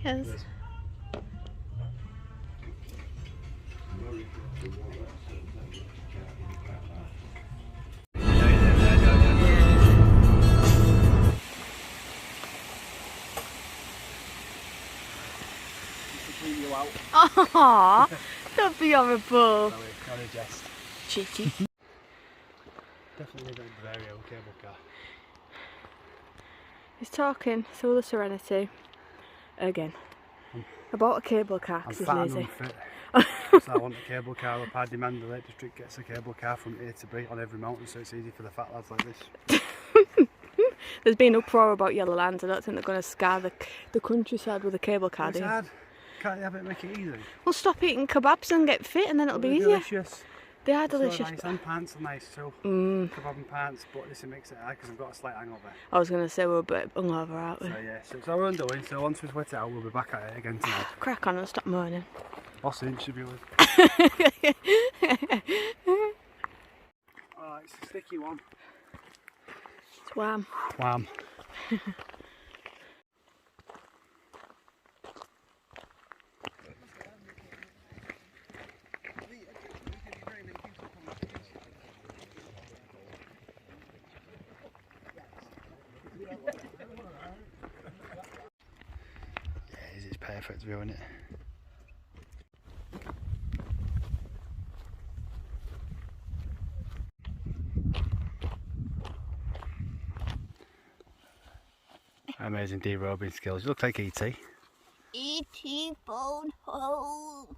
Cheers. Aww, don't be horrible. Not a jest. Cheeky. Definitely a very old cable car. He's talking through the Serenity again about a cable car because he's lazy. So I want a cable car up. I demand the Lake District gets a cable car from A to B on every mountain, so it's easy for the fat lads like this. There's been uproar about yellow lines. I don't think they're going to scar the countryside with a cable car, do you? It's hard. Can't you have it make it easy? Well, stop eating kebabs and get fit, and then it'll be easier. Delicious. They are It's so delicious. nice. And pants are nice too. Kebab and pants, but this makes it hard because I've got a slight hangover. I was going to say we're a bit hungover, aren't we? So yeah, so it's our own doing. So once we sweat it out, we'll be back at it again tonight. Crack on and stop moaning. Boss interviewers. Oh, it's a sticky one. It's wham. Wham. It's perfect view, isn't it? Amazing derobing skills. You look like E.T. E.T. phone home.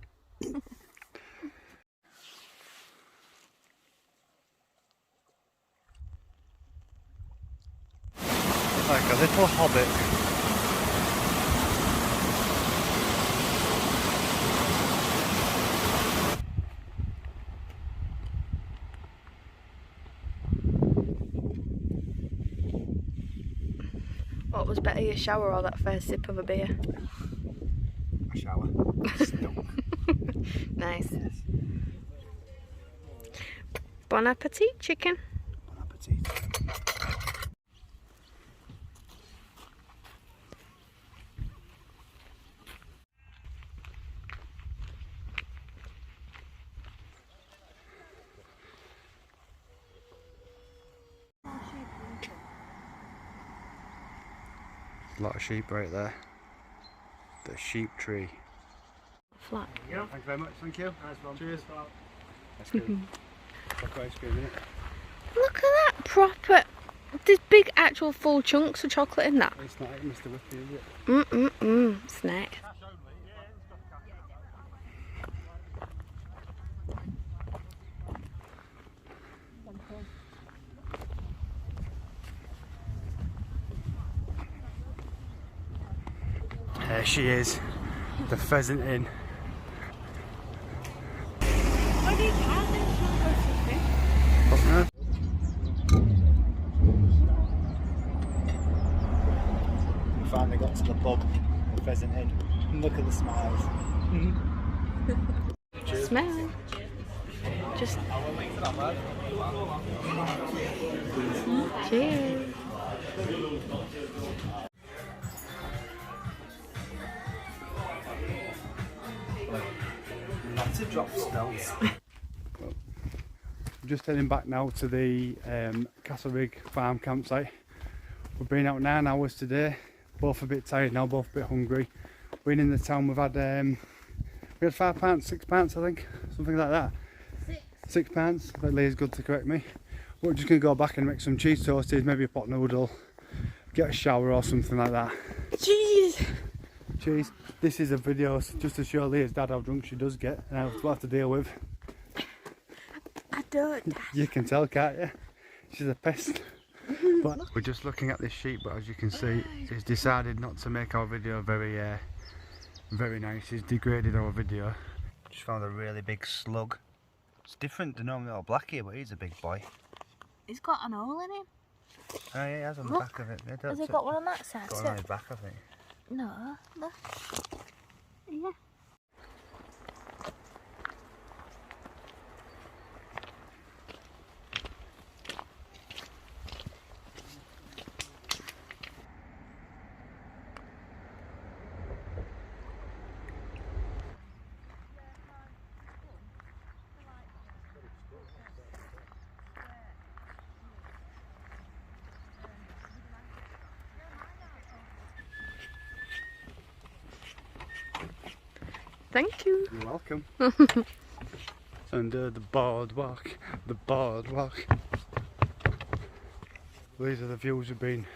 Like a little hobbit. What was better, your shower or that first sip of a beer? A shower. Nice. Yes. Bon appetit, chicken. Bon appetit. A lot of sheep right there. The sheep tree. Flat. Thank you very much, thank you. Nice one. Cheers. That's good. Chocolate ice cream, isn't it? Look at that, proper. There's big actual full chunks of chocolate in that. It's not Mr. Whippy, is it? Snack. There she is, the Pheasant Inn. We finally got to the pub, the Pheasant Inn. Look at the smiles. Smell. Just. Cheers. Not to drop stones. We're just heading back now to the Keswick farm campsite. We've been out 9 hours today, both a bit tired now, both a bit hungry. We're in the town, we had £5, £6 I think, something like that. £6, but Leah's good to correct me. We're just going to go back and make some cheese toasties, maybe a pot noodle, get a shower or something like that. Cheese! Cheese. This is a video just to show Leah's dad how drunk she does get and how to have to deal with. I don't. You can tell, can't you? She's a pest. But we're just looking at this sheep, but as you can see, he's decided not to make our video very nice. He's degraded our video. Just found a really big slug. It's different to normally all black here, but he's a big boy. He's got an hole in him. Oh yeah, he has on the back of it. Has he got one on that side? Got one on his back, I think. No, look. Yeah. Thank you. You're welcome. Under the boardwalk, the boardwalk. These are the views we've been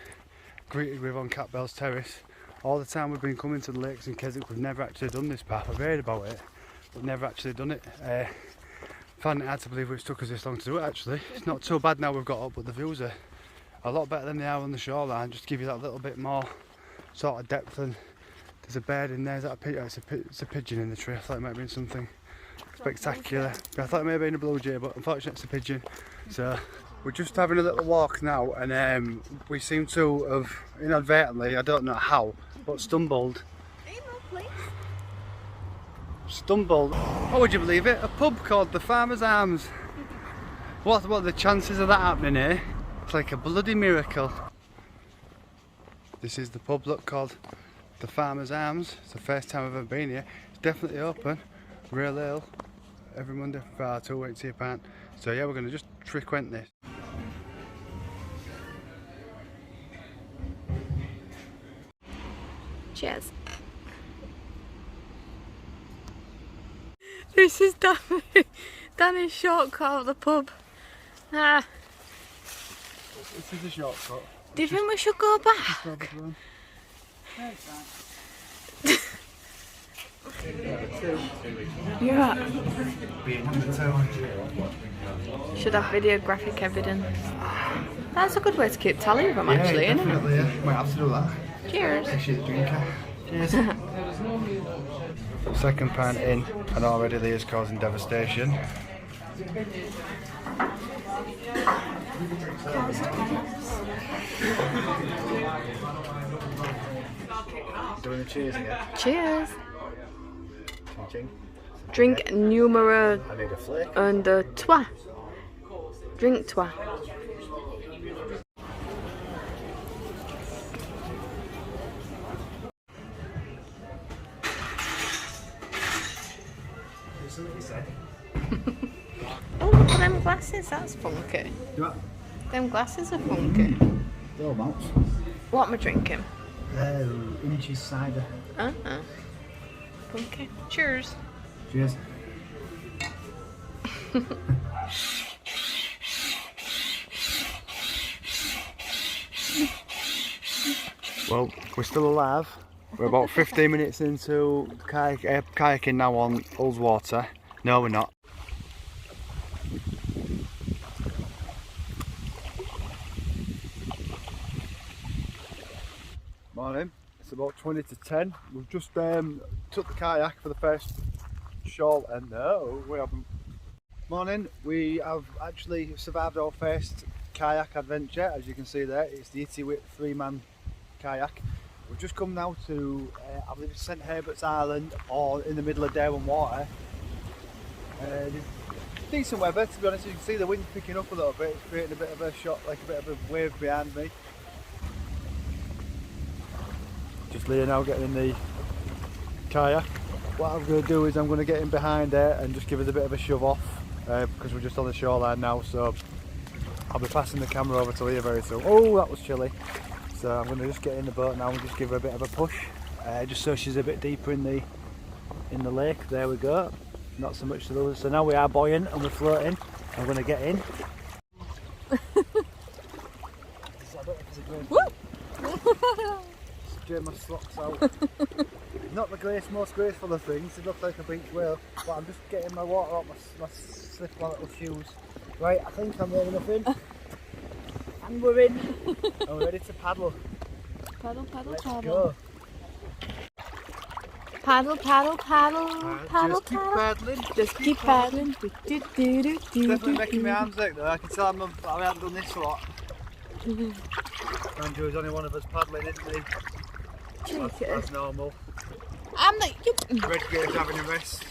greeted with on Catbell's Terrace. All the time we've been coming to the lakes in Keswick, we've never actually done this path. I've heard about it, but never actually done it. Find it hard to believe it's took us this long to do it actually. It's not too bad now we've got up, but the views are a lot better than they are on the shoreline, just to give you that little bit more sort of depth. And there's a bird in there. Is that a pigeon? It's a pigeon in the tree. I thought it might have been something spectacular. I thought it may have been a blue jay, but unfortunately it's a pigeon. So we're just having a little walk now, and we seem to have inadvertently, I don't know how, but stumbled, what would you believe it, a pub called the Farmer's Arms. What are the chances of that happening here? It's like a bloody miracle. This is the pub, look, called the Farmer's Arms. It's the first time I've ever been here. It's definitely open, real ale, every Monday from 2 8 to your pint. So yeah, we're going to just frequent this. Cheers. This is Danny's shortcut of the pub. Ah. This is a shortcut. Do you think we should go back? Yeah. Should have videographic evidence. That's a good way to keep tally of them, actually, isn't it? Yeah. Might have to do that. Cheers. She's a drinker. Cheers. Second pint in, and already Leah's causing devastation. Doing the cheers again. Cheers. Ching. Drink numero I need a flick. and trois. Drink trois. Oh, look at them glasses, that's funky. What? Them glasses are funky. They're all mounts. What am I drinking? Inches cider. Funky. Cheers. Cheers. Well, we're still alive. We're about 15 minutes into kayaking now on Ullswater. No, we're not. Morning. It's about 20 to 10. We've just took the kayak for the first shore, and no, we haven't. Morning. We have actually survived our first kayak adventure. As you can see there, it's the Itty Wit 3-man kayak. We've just come now to, I believe it's St Herbert's Island, or in the middle of Derwent Water. Decent weather, to be honest. You can see the wind picking up a little bit. It's creating a bit of a shot, like a bit of a wave behind me. Just Leah now getting in the kayak. What I'm going to do is I'm going to get in behind her and just give us a bit of a shove off, because we're just on the shoreline now. So I'll be passing the camera over to Leah very soon. Oh, that was chilly. So I'm going to just get in the boat now and just give her a bit of a push, just so she's a bit deeper in the lake. There we go. Not so much to lose. So now we are buoyant and we're floating. I'm going to get in. Drain my socks out. Not the most graceful of things. It looks like a beach whale, but I'm just getting my water out my slip-on little shoes. Right, I think I'm near enough in. And we're in. And we're ready to paddle. Paddle, paddle, Let's paddle. go. Paddle, paddle, paddle, paddle, just keep paddle. paddling. Just keep paddling. It's definitely making my arms ache though. I can tell I haven't done this a lot. Andrew's only one of us paddling, isn't he? That's normal. I'm the. Redgate's having a rest.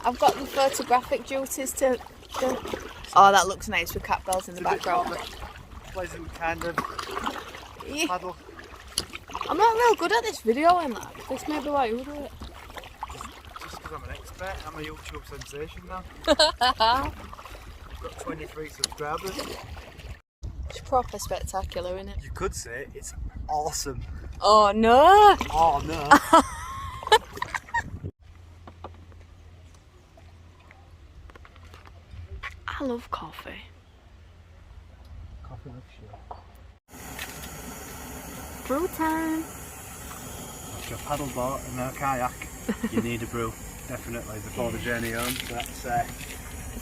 I've got the photographic duties to. Oh, that looks nice with cat bells in the background. Pleasant kind of paddle. I'm not real good at this video and that. This may be why you do it. Just because I'm an expert, I'm a YouTube sensation now. I've got 23 subscribers. It's proper spectacular, isn't it? You could say it's awesome. Oh no! Oh no! love coffee. Coffee with shit. Brew time. If you're a paddle boat and a kayak, you need a brew, definitely, before the journey home. So that's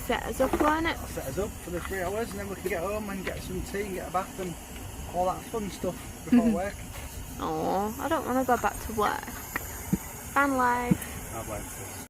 Set us up, won't it? that'll set us up for the 3 hours, and then we can get home and get some tea and get a bath and all that fun stuff before work. Oh, I don't want to go back to work. Van life. I'd like to.